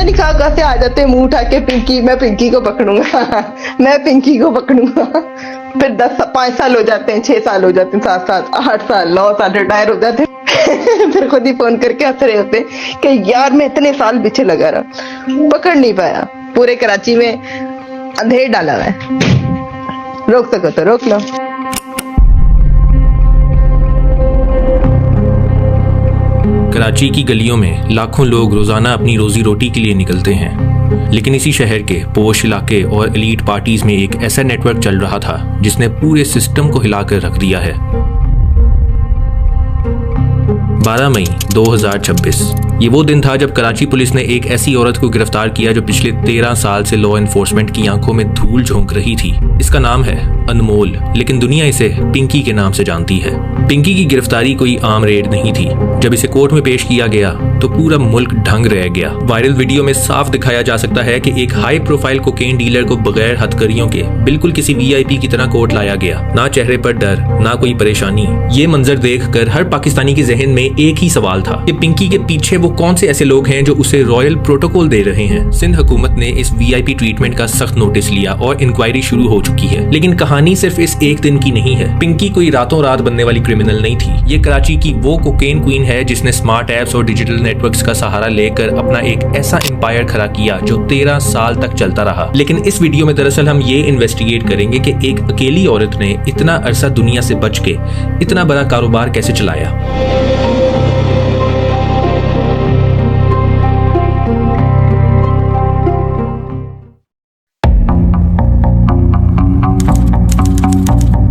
पता नहीं कहाँ से आ जाते हैं मुंह उठा के, पिंकी, मैं पिंकी को पकड़ूंगा मैं पिंकी को पकड़ूंगा। फिर 5 साल हो जाते हैं, 6 साल हो जाते हैं, 7 साल, 8 साल, 9 साल रिटायर हो जाते हैं फिर खुद ही फोन करके हंस रहे होते हैं कि यार मैं इतने साल पीछे लगा रहा, पकड़ नहीं पाया। पूरे कराची में अंधेर डाला हुआ है, रोक सको तो रोक लो। कराची की गलियों में लाखों लोग रोजाना अपनी रोजी रोटी के लिए निकलते हैं, लेकिन इसी शहर के पोश इलाके और एलीट पार्टीज में एक ऐसा नेटवर्क चल रहा था जिसने पूरे सिस्टम को हिलाकर रख दिया है। 12 मई 2026 ये वो दिन था जब कराची पुलिस ने एक ऐसी औरत को गिरफ्तार किया जो पिछले 13 साल से लॉ एनफोर्समेंट की आंखों में धूल झोंक रही थी। इसका नाम है अनमोल, लेकिन दुनिया इसे पिंकी के नाम से जानती है। पिंकी की गिरफ्तारी कोई आम रेड नहीं थी। जब इसे कोर्ट में पेश किया गया तो पूरा मुल्क दंग रह गया। वायरल वीडियो में साफ दिखाया जा सकता है कि एक हाई प्रोफाइल कोकेन डीलर को बगैर हथकड़ियों के बिल्कुल किसी वीआईपी की तरह कोर्ट लाया गया। ना चेहरे पर डर, ना कोई परेशानी। ये मंजर देखकर हर पाकिस्तानी के जहन में एक ही सवाल था कि पिंकी के पीछे वो कौन से ऐसे लोग हैं जो उसे रॉयल प्रोटोकॉल दे रहे हैं। सिंध हुकूमत ने इस वीआईपी ट्रीटमेंट का सख्त नोटिस लिया और इंक्वायरी शुरू हो चुकी है। लेकिन कहानी सिर्फ इस एक दिन की नहीं है। पिंकी कोई रातों रात बनने वाली क्रिमिनल नहीं थी। ये कराची की वो कोकेन क्वीन है जिसने स्मार्ट एप्स और डिजिटल नेटवर्क्स का सहारा लेकर अपना एक ऐसा एम्पायर खड़ा किया जो 13 साल तक चलता रहा। लेकिन इस वीडियो में दरअसल हम ये इन्वेस्टिगेट करेंगे कि एक अकेली औरत ने इतना अरसा दुनिया से बच के इतना बड़ा कारोबार कैसे चलाया।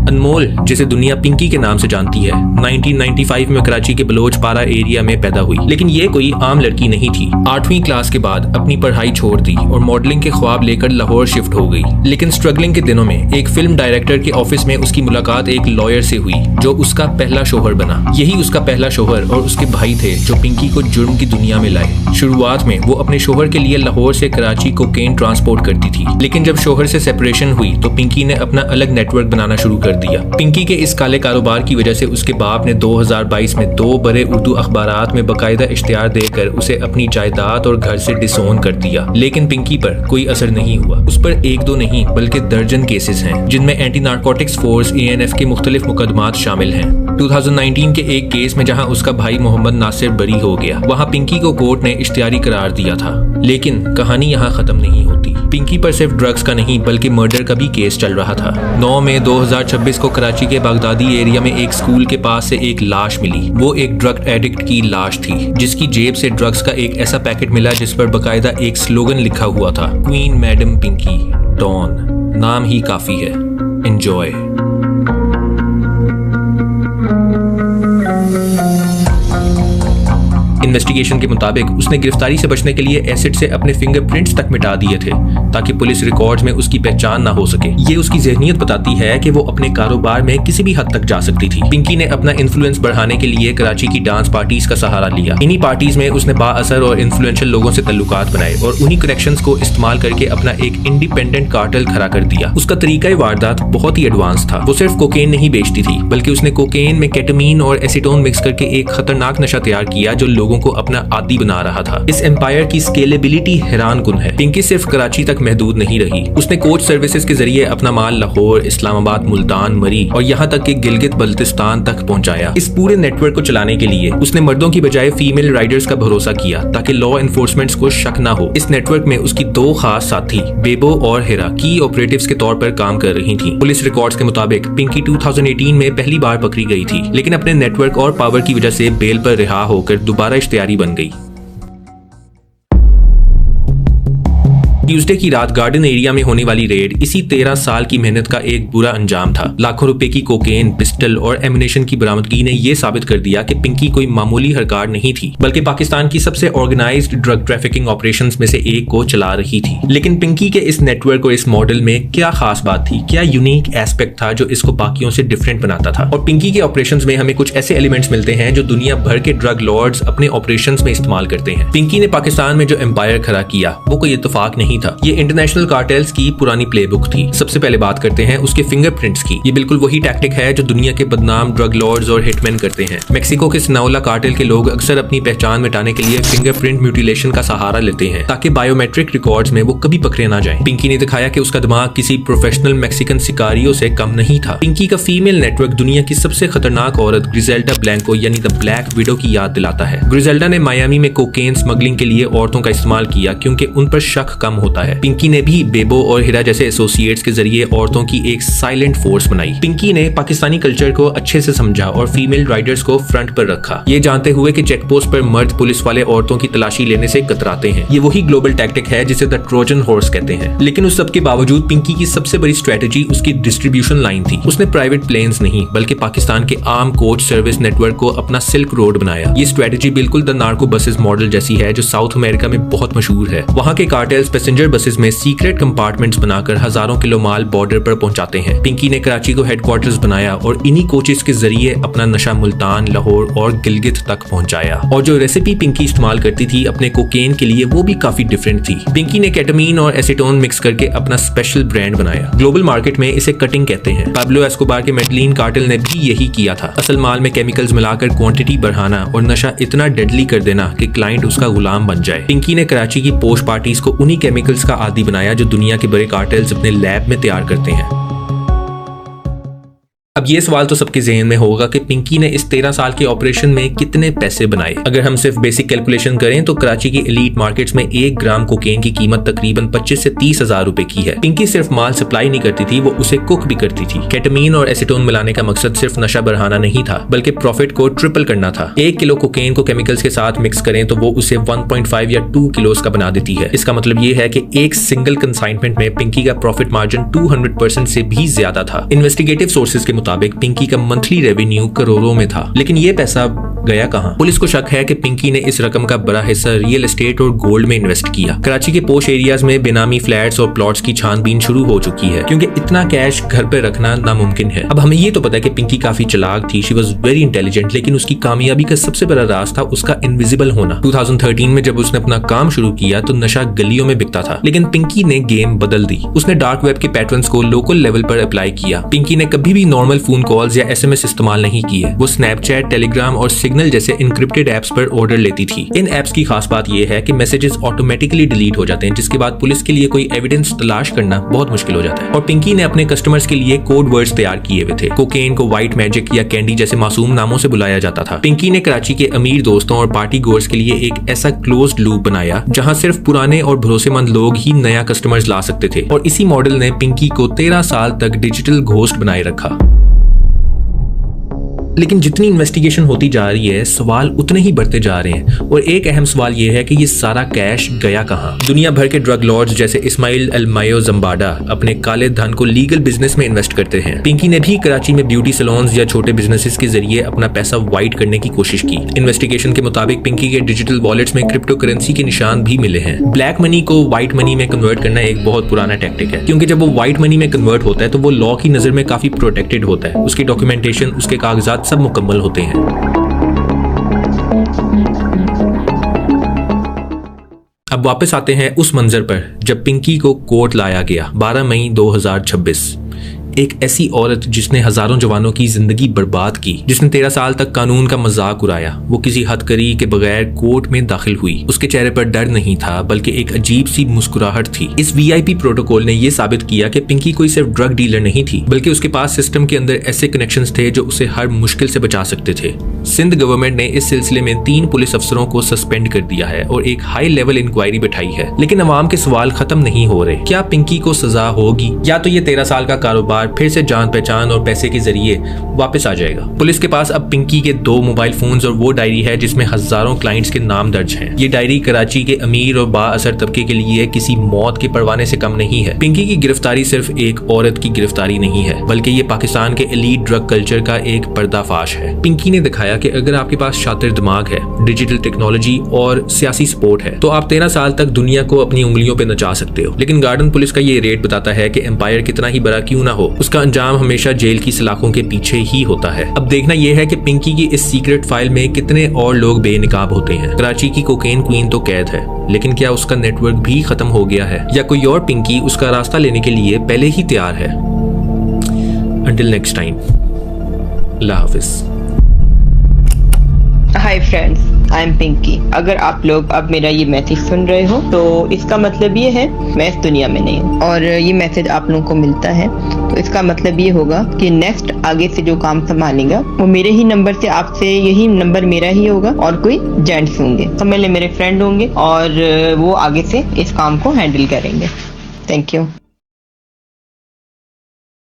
अनमोल, जिसे दुनिया पिंकी के नाम से जानती है, 1995 में कराची के बलोचपारा एरिया में पैदा हुई। लेकिन ये कोई आम लड़की नहीं थी। 8वीं क्लास के बाद अपनी पढ़ाई छोड़ दी और मॉडलिंग के ख्वाब लेकर लाहौर शिफ्ट हो गई। लेकिन स्ट्रगलिंग के दिनों में एक फिल्म डायरेक्टर के ऑफिस में उसकी मुलाकात एक लॉयर से हुई जो उसका पहला शोहर बना। यही उसका पहला शोहर और उसके भाई थे जो पिंकी को जुर्म की दुनिया में लाए। शुरुआत में वो अपने शोहर के लिए लाहौर से कराची कोकेन ट्रांसपोर्ट करती थी, लेकिन जब शोहर से सेपरेशन हुई तो पिंकी ने अपना अलग नेटवर्क बनाना शुरू कर दिया। पिंकी के इस काले कारोबार की वजह से उसके बाप ने 2022 में 2 बड़े उर्दू अखबारात में बाकायदा इश्तिहार देकर उसे अपनी जायदाद और घर से डिसोन कर दिया। लेकिन पिंकी पर कोई असर नहीं हुआ। उस पर 1-2 नहीं बल्कि दर्जन केसेस हैं जिनमें एंटी नारकोटिक्स फोर्स ANF के मुख्तलिफ मुकदमात शामिल हैं। 2019 के एक केस में जहां उसका भाई मोहम्मद नासिर बरी हो गया, वहां पिंकी को कोर्ट ने इश्तिहारी करार दिया था। लेकिन कहानी यहाँ खत्म नहीं होती। पिंकी पर सिर्फ ड्रग्स का नहीं बल्कि मर्डर का भी केस चल रहा था। 9 मई 2026 को कराची के बागदादी एरिया में एक स्कूल के पास से एक लाश मिली। वो एक ड्रग एडिक्ट की लाश थी जिसकी जेब से ड्रग्स का एक ऐसा पैकेट मिला जिस पर बकायदा एक स्लोगन लिखा हुआ था, क्वीन मैडम पिंकी डॉन। नाम ही काफी है, एंजॉय। इन्वेस्टिगेशन के मुताबिक उसने गिरफ्तारी से बचने के लिए एसिड से अपने फिंगरप्रिंट्स तक मिटा दिए थे ताकि पुलिस रिकॉर्ड्स में उसकी पहचान ना हो सके। ये उसकी ज़हनियत बताती है कि वो अपने कारोबार में किसी भी हद तक जा सकती थी। पिंकी ने अपना इन्फ्लुएंस बढ़ाने के लिए कराची की डांस पार्टीज का सहारा लिया। इन्हीं पार्टीज में उसने बाअसर और इन्फ्लुएंशियल लोगों से तल्लुकात बनाए और उन्हीं कनेक्शंस को इस्तेमाल करके अपना एक इंडिपेंडेंट कार्टेल खड़ा कर दिया। उसका तरीका वारदात बहुत ही एडवांस था। वो सिर्फ कोकेन नहीं बेचती थी बल्कि उसने कोकेन में केटामीन और एसीटोन मिक्स करके एक खतरनाक नशा तैयार किया जो लोगों को अपना आदी बना रहा था। इस एम्पायर की स्केलेबिलिटी हैरानकुन है। पिंकी सिर्फ कराची तक महदूद नहीं रही। उसने कोच सर्विसेज के जरिए अपना माल लाहौर, इस्लामाबाद, मुल्तान, मरी और यहाँ तक कि गिलगित बल्तिस्तान तक पहुंचाया। इस पूरे नेटवर्क को चलाने के लिए उसने मर्दों की बजाय फीमेल राइडर्स का भरोसा किया ताकि लॉ एनफोर्समेंट को शक न हो। इस नेटवर्क में उसकी 2 खास साथी बेबो और हिरा की ऑपरेटिव्स के तौर पर काम कर रही थी। पुलिस रिकॉर्ड्स के मुताबिक पिंकी 2018 में पहली बार पकड़ी गई थी, लेकिन अपने नेटवर्क और पावर की वजह से बेल पर रिहा होकर दोबारा इश्तिहारी बन गई। ट्यूसडे की रात गार्डन एरिया में होने वाली रेड इसी 13 साल की मेहनत का एक बुरा अंजाम था। लाखों रुपए की कोकेन, पिस्टल और एमुनेशन की बरामदगी ने यह साबित कर दिया कि पिंकी कोई मामूली हरकार नहीं थी बल्कि पाकिस्तान की सबसे ऑर्गेनाइज्ड ड्रग ट्रैफिकिंग ऑपरेशंस में से एक को चला रही थी। लेकिन पिंकी के इस नेटवर्क और इस मॉडल में क्या खास बात थी, क्या यूनिक एस्पेक्ट था जो इसको बाकियों से डिफरेंट बनाता था। और पिंकी के ऑपरेशंस में हमें कुछ ऐसे एलिमेंट्स मिलते हैं जो दुनिया भर के ड्रग लॉर्ड्स अपने ऑपरेशंस में इस्तेमाल करते हैं। पिंकी ने पाकिस्तान में जो एम्पायर खड़ा किया वो कोई इत्तेफाक नहीं था। ये इंटरनेशनल कार्टेल्स की पुरानी प्लेबुक थी। सबसे पहले बात करते हैं उसके फिंगरप्रिंट्स की। ये बिल्कुल वही टैक्टिक है जो दुनिया के बदनाम ड्रग लॉर्ड्स और हिटमैन करते हैं। मेक्सिको के सिनाउला कार्टेल के लोग अक्सर अपनी पहचान मिटाने के लिए फिंगरप्रिंट म्यूटिलेशन का सहारा लेते हैं ताकि बायोमेट्रिक रिकॉर्ड्स में वो कभी पकड़े ना जाएं। पिंकी ने दिखाया कि उसका दिमाग किसी प्रोफेशनल मैक्सिकन शिकारियों से कम नहीं था। पिंकी का फीमेल नेटवर्क दुनिया की सबसे खतरनाक औरत ग्रिजेल्डा ब्लैंको यानी द ब्लैक विडो की याद दिलाता है। ग्रिजेल्डा ने मायामी में कोकेन स्मगलिंग के लिए औरतों का इस्तेमाल किया क्योंकि उन पर शक कम होता है। पिंकी ने भी बेबो और हिरा जैसे एसोसिएट्स के जरिए औरतों की एक साइलेंट फोर्स बनाई। पिंकी ने पाकिस्तानी कल्चर को अच्छे से समझा और फीमेल राइडर्स को फ्रंट पर रखा, ये जानते हुए कि चेकपोस्ट पर मर्द पुलिस वाले औरतों की तलाशी लेने से कतराते हैं। ये वही ग्लोबल टैक्टिक है जिसे द ट्रोजन हॉर्स कहते हैं। लेकिन उस सब के बावजूद पिंकी की सबसे बड़ी स्ट्रेटेजी उसकी डिस्ट्रीब्यूशन लाइन थी। उसने प्राइवेट प्लेन्स नहीं बल्कि पाकिस्तान के आम कोच सर्विस नेटवर्क को अपना सिल्क रोड बनाया। ये स्ट्रेटेजी बिल्कुल द नार्को बसेस मॉडल जैसी है जो साउथ अमेरिका में बहुत मशहूर है। वहाँ के कार्टेल्स पैसेंजर बसेस में सीक्रेट कंपार्टमेंट्स बनाकर हजारों किलो माल बॉर्डर पर पहुंचाते हैं। पिंकी ने कराची को हेडक्वार्टर्स बनाया और इन्हीं कोचेस के जरिए अपना नशा मुल्तान, लाहौर और गिलगित तक पहुंचाया। और जो रेसिपी पिंकी इस्तेमाल करती थी अपने कोकेन के लिए वो भी काफी डिफरेंट थी। पिंकी ने केटामीन और एसीटोन मिक्स करके अपना स्पेशल ब्रांड बनाया। ग्लोबल मार्केट में इसे कटिंग कहते हैं। पाब्लो एस्कोबार के मेडलिन कार्टेल ने भी यही किया था। असल माल में केमिकल्स मिलाकर क्वांटिटी बढ़ाना और नशा इतना डेडली कर देना कि क्लाइंट उसका गुलाम बन जाए। पिंकी ने कराची की पोश पार्टीज को उन्हीं केमिकल्स का आदी बनाया जो दुनिया के बड़े कार्टेल्स अपने लैब में तैयार करते हैं। अब ये सवाल तो सबके ज़हन में होगा कि पिंकी ने इस 13 साल के ऑपरेशन में कितने पैसे बनाए। अगर हम सिर्फ बेसिक कैलकुलेशन करें तो कराची की एलीट मार्केट्स में 1 ग्राम कोकेन की कीमत तकरीबन 25 से 30 हजार रुपए की है। पिंकी सिर्फ माल सप्लाई नहीं करती थी, वो उसे कुक भी करती थी। केटामीन और एसीटोन मिलाने का मकसद सिर्फ नशा बढ़ाना नहीं था बल्कि प्रॉफिट को ट्रिपल करना था। 1 किलो कोकेन को केमिकल्स के साथ मिक्स करें तो वो उसे 1.5 या 2 किलोस का बना देती है। इसका मतलब ये है कि एक सिंगल कंसाइनमेंट में पिंकी का प्रॉफिट मार्जिन 200% से भी ज्यादा था। इन्वेस्टिगेटिव सोर्सेज के मुताबिक पिंकी का मंथली रेवेन्यू करोड़ों में था। लेकिन ये पैसा गया कहां? पुलिस को शक है कि पिंकी ने इस रकम का बड़ा हिस्सा रियल एस्टेट और गोल्ड में इन्वेस्ट किया। कराची के पोश एरियाज में बेनामी फ्लैट्स और प्लॉट्स की छानबीन शुरू हो चुकी है क्योंकि इतना कैश घर पे रखना नामुमकिन है। अब हमें ये तो पता है कि पिंकी काफी चालाक थी, शी वाज वेरी इंटेलिजेंट, लेकिन उसकी कामयाबी का सबसे बड़ा राज था उसका इनविजिबल होना। 2013 में जब उसने अपना काम शुरू किया तो नशा गलियों में बिकता था, लेकिन पिंकी ने गेम बदल दी। उसने डार्क वेब के पैटर्न्स को लोकल लेवल पर अप्लाई किया। पिंकी ने कभी भी नॉर्मल फोन कॉल्स या SMS इस्तेमाल नहीं किए। वो स्नैपचैट, टेलीग्राम और सिग्नल जैसे इनक्रिप्टेड एप्स पर ऑर्डर लेती थी। इन एप्स की खास बात यह है कि मैसेजेस ऑटोमेटिकली डिलीट हो जाते हैं, जिसके बाद पुलिस के लिए कोई एविडेंस तलाश करना बहुत मुश्किल हो जाता है। और पिंकी ने अपने कस्टमर्स के लिए कोड वर्ड्स तैयार किए हुए थे। कोकेन को व्हाइट मैजिक या कैंडी जैसे मासूम नामों से बुलाया जाता था। पिंकी ने कराची के अमीर दोस्तों और पार्टी गोर्स के लिए एक ऐसा क्लोज्ड लूप बनाया जहां सिर्फ पुराने और भरोसेमंद लोग ही नया कस्टमर्स ला सकते थे। और इसी मॉडल ने पिंकी को 13 साल तक डिजिटल घोस्ट बनाए रखा। लेकिन जितनी इन्वेस्टिगेशन होती जा रही है सवाल उतने ही बढ़ते जा रहे हैं और एक अहम सवाल यह है कि ये सारा कैश गया कहां? दुनिया भर के ड्रग लॉर्ड्स जैसे इस्माइल अल-मायो जम्बाडा अपने काले धन को लीगल बिजनेस में इन्वेस्ट करते हैं। पिंकी ने भी कराची में ब्यूटी सैलून्स या छोटे बिजनेसेस के जरिए अपना पैसा वाइट करने की कोशिश की। इन्वेस्टिगेशन के मुताबिक पिंकी के डिजिटल वॉलेट्स में क्रिप्टो करेंसी के निशान भी मिले हैं। ब्लैक मनी को व्हाइट मनी में कन्वर्ट करना एक बहुत पुराना टैक्टिक है, क्योंकि जब वो व्हाइट मनी में कन्वर्ट होता है तो वो लॉ की नजर में काफी प्रोटेक्टेड होता है। उसकी डॉक्यूमेंटेशन, उसके कागजात सब मुकम्मल होते हैं। अब वापस आते हैं उस मंजर पर जब पिंकी को कोर्ट लाया गया 12 मई 2026। एक ऐसी औरत जिसने हजारों जवानों की जिंदगी बर्बाद की, जिसने 13 साल तक कानून का मजाक उड़ाया, वो किसी हथकड़ी के बगैर कोर्ट में दाखिल हुई। उसके चेहरे पर डर नहीं था बल्कि एक अजीब सी मुस्कुराहट थी। इस VIP प्रोटोकॉल ने यह साबित किया कि पिंकी कोई सिर्फ ड्रग डीलर नहीं थी बल्कि उसके पास सिस्टम के अंदर ऐसे कनेक्शंस थे जो उसे हर मुश्किल से बचा सकते थे। सिंध गवर्नमेंट ने इस सिलसिले में 3 पुलिस अफसरों को सस्पेंड कर दिया है और एक हाई लेवल इंक्वायरी बिठाई है। लेकिन अवाम के सवाल खत्म नहीं हो रहे। क्या पिंकी को सजा होगी या तो ये 13 साल का कारोबार फिर से जान पहचान और पैसे के जरिए वापस आ जाएगा? पुलिस के पास अब पिंकी के 2 मोबाइल फोन्स और वो डायरी है जिसमें हजारों क्लाइंट्स के नाम दर्ज हैं। ये डायरी कराची के अमीर और बाअसर तबके के लिए किसी मौत के परवाने से कम नहीं है। पिंकी की गिरफ्तारी सिर्फ एक औरत की गिरफ्तारी नहीं है बल्कि ये पाकिस्तान के एलीट ड्रग कल्चर का एक पर्दाफाश है। पिंकी ने दिखाया कि अगर आपके पास शातिर दिमाग है, डिजिटल टेक्नोलॉजी और सियासी सपोर्ट है तो आप 13 साल तक दुनिया को अपनी उंगलियों पे नचा सकते हो। लेकिन गार्डन पुलिस का ये रेट बताता है कि एम्पायर कितना ही बड़ा क्यों ना हो, उसका अंजाम हमेशा जेल की सलाखों के पीछे ही होता है। अब देखना यह है कि पिंकी की इस सीक्रेट फाइल में कितने और लोग बेनकाब होते हैं। कराची की कोकेन क्वीन तो कैद है, लेकिन क्या उसका नेटवर्क भी खत्म हो गया है या कोई और पिंकी उसका रास्ता लेने के लिए पहले ही तैयार है? Until next time, अल्लाह हाफिज। Hi friends, I am Pinky. अगर आप लोग अब मेरा ये मैसेज सुन रहे हो तो इसका मतलब ये है मैं इस दुनिया में नहीं हूँ, और ये मैसेज आप लोगों को मिलता है तो इसका मतलब ये होगा कि नेक्स्ट आगे से जो काम संभालेगा वो मेरे ही नंबर से, आपसे यही नंबर मेरा ही होगा और कोई जेंट्स होंगे, समझ ले मेरे फ्रेंड होंगे और वो आगे से इस काम को हैंडल करेंगे। Thank you.